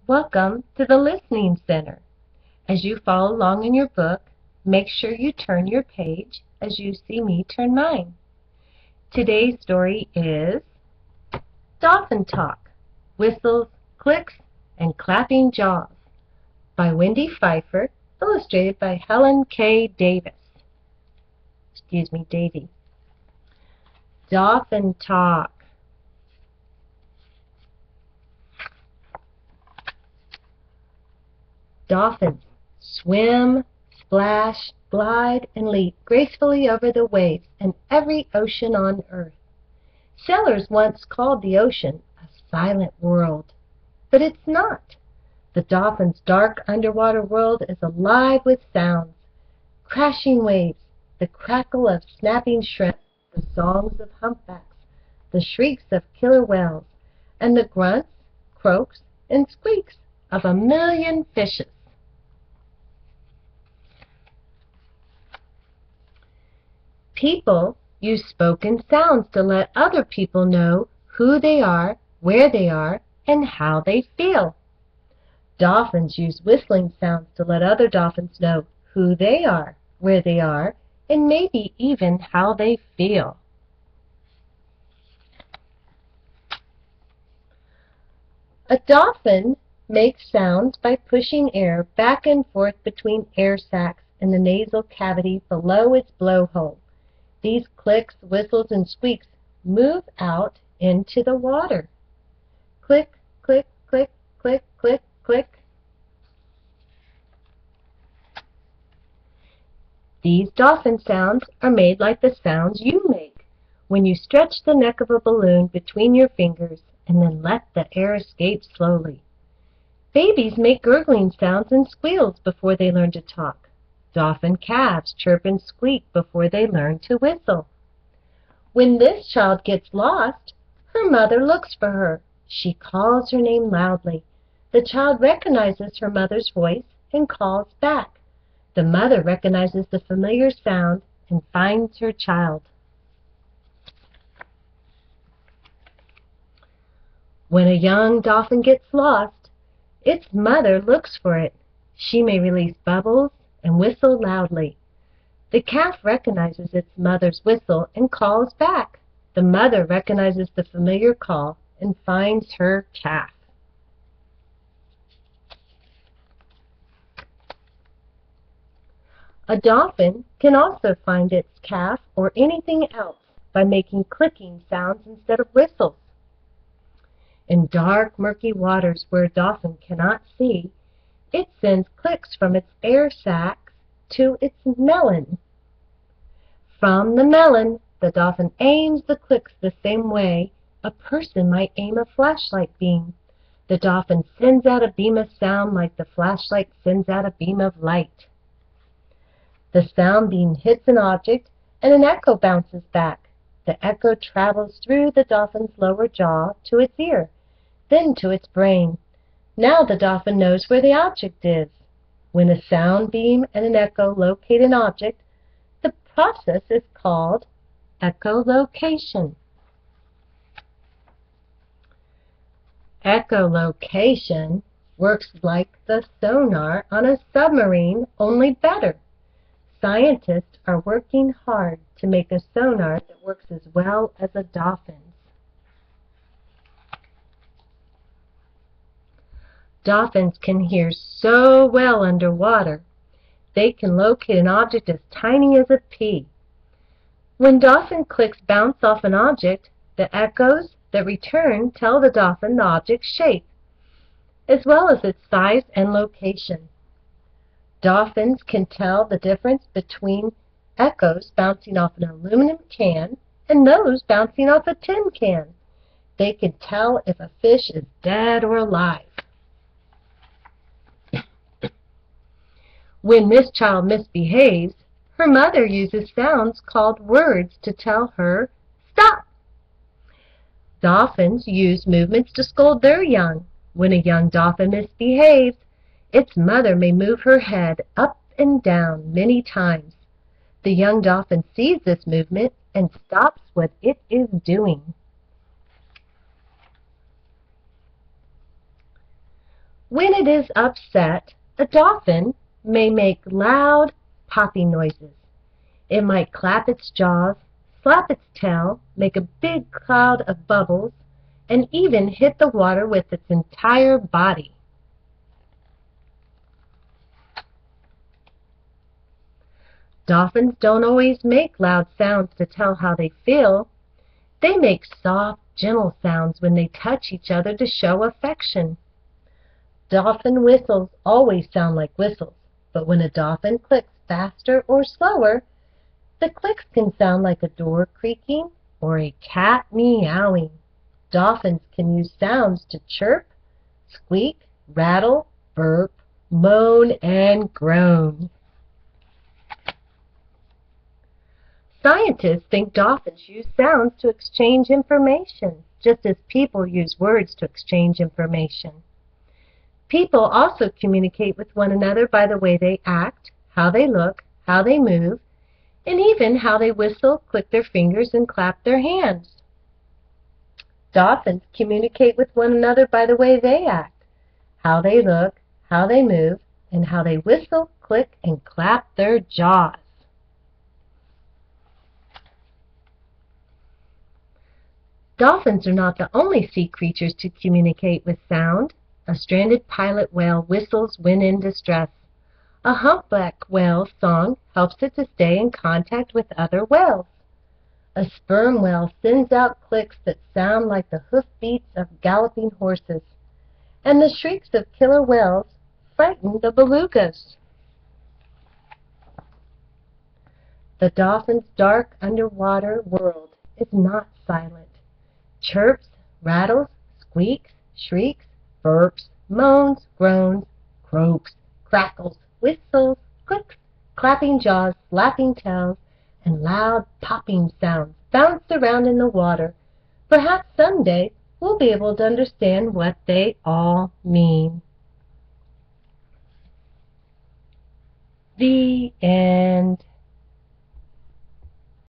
Welcome to the Listening Center. As you follow along in your book, make sure you turn your page as you see me turn mine. Today's story is Dolphin Talk, Whistles, Clicks, and Clapping Jaws by Wendy Pfeffer, illustrated by Helen K. Davy. Dolphin Talk. Dolphins swim, splash, glide, and leap gracefully over the waves and every ocean on earth. Sailors once called the ocean a silent world, but it's not. The dolphin's dark underwater world is alive with sounds, crashing waves, the crackle of snapping shrimp, the songs of humpbacks, the shrieks of killer whales, and the grunts, croaks, and squeaks of a million fishes. People use spoken sounds to let other people know who they are, where they are, and how they feel. Dolphins use whistling sounds to let other dolphins know who they are, where they are, and maybe even how they feel. A dolphin makes sounds by pushing air back and forth between air sacs in the nasal cavity below its blowhole. These clicks, whistles, and squeaks move out into the water. Click, click, click, click, click, click. These dolphin sounds are made like the sounds you make when you stretch the neck of a balloon between your fingers and then let the air escape slowly. Babies make gurgling sounds and squeals before they learn to talk. Dolphin calves chirp and squeak before they learn to whistle. When this child gets lost, her mother looks for her. She calls her name loudly. The child recognizes her mother's voice and calls back. The mother recognizes the familiar sound and finds her child. When a young dolphin gets lost, its mother looks for it. She may release bubbles and whistle loudly. The calf recognizes its mother's whistle and calls back. The mother recognizes the familiar call and finds her calf. A dolphin can also find its calf or anything else by making clicking sounds instead of whistles. In dark, murky waters where a dolphin cannot see, it sends clicks from its air sacs to its melon. From the melon, the dolphin aims the clicks the same way a person might aim a flashlight beam. The dolphin sends out a beam of sound like the flashlight sends out a beam of light. The sound beam hits an object and an echo bounces back. The echo travels through the dolphin's lower jaw to its ear, then to its brain. Now the dolphin knows where the object is. When a sound beam and an echo locate an object, the process is called echolocation. Echolocation works like the sonar on a submarine, only better. Scientists are working hard to make a sonar that works as well as a dolphin's. Dolphins can hear so well underwater, they can locate an object as tiny as a pea. When dolphin clicks bounce off an object, the echoes that return tell the dolphin the object's shape, as well as its size and location. Dolphins can tell the difference between echoes bouncing off an aluminum can and those bouncing off a tin can. They can tell if a fish is dead or alive. When this child misbehaves, her mother uses sounds called words to tell her, stop. Dolphins use movements to scold their young. When a young dolphin misbehaves, its mother may move her head up and down many times. The young dolphin sees this movement and stops what it is doing. When it is upset, a dolphin may make loud popping noises. It might clap its jaws, slap its tail, make a big cloud of bubbles, and even hit the water with its entire body. Dolphins don't always make loud sounds to tell how they feel. They make soft, gentle sounds when they touch each other to show affection. Dolphin whistles always sound like whistles, but when a dolphin clicks faster or slower, the clicks can sound like a door creaking or a cat meowing. Dolphins can use sounds to chirp, squeak, rattle, burp, moan, and groan. Scientists think dolphins use sounds to exchange information, just as people use words to exchange information. People also communicate with one another by the way they act, how they look, how they move, and even how they whistle, click their fingers, and clap their hands. Dolphins communicate with one another by the way they act, how they look, how they move, and how they whistle, click, and clap their jaws. Dolphins are not the only sea creatures to communicate with sound. A stranded pilot whale whistles when in distress. A humpback whale's song helps it to stay in contact with other whales. A sperm whale sends out clicks that sound like the hoofbeats of galloping horses. And the shrieks of killer whales frighten the belugas. The dolphin's dark underwater world is not silent. Chirps, rattles, squeaks, shrieks, burps, moans, groans, croaks, crackles, whistles, clicks, clapping jaws, slapping tails, and loud popping sounds bounce around in the water. Perhaps someday we'll be able to understand what they all mean. The end.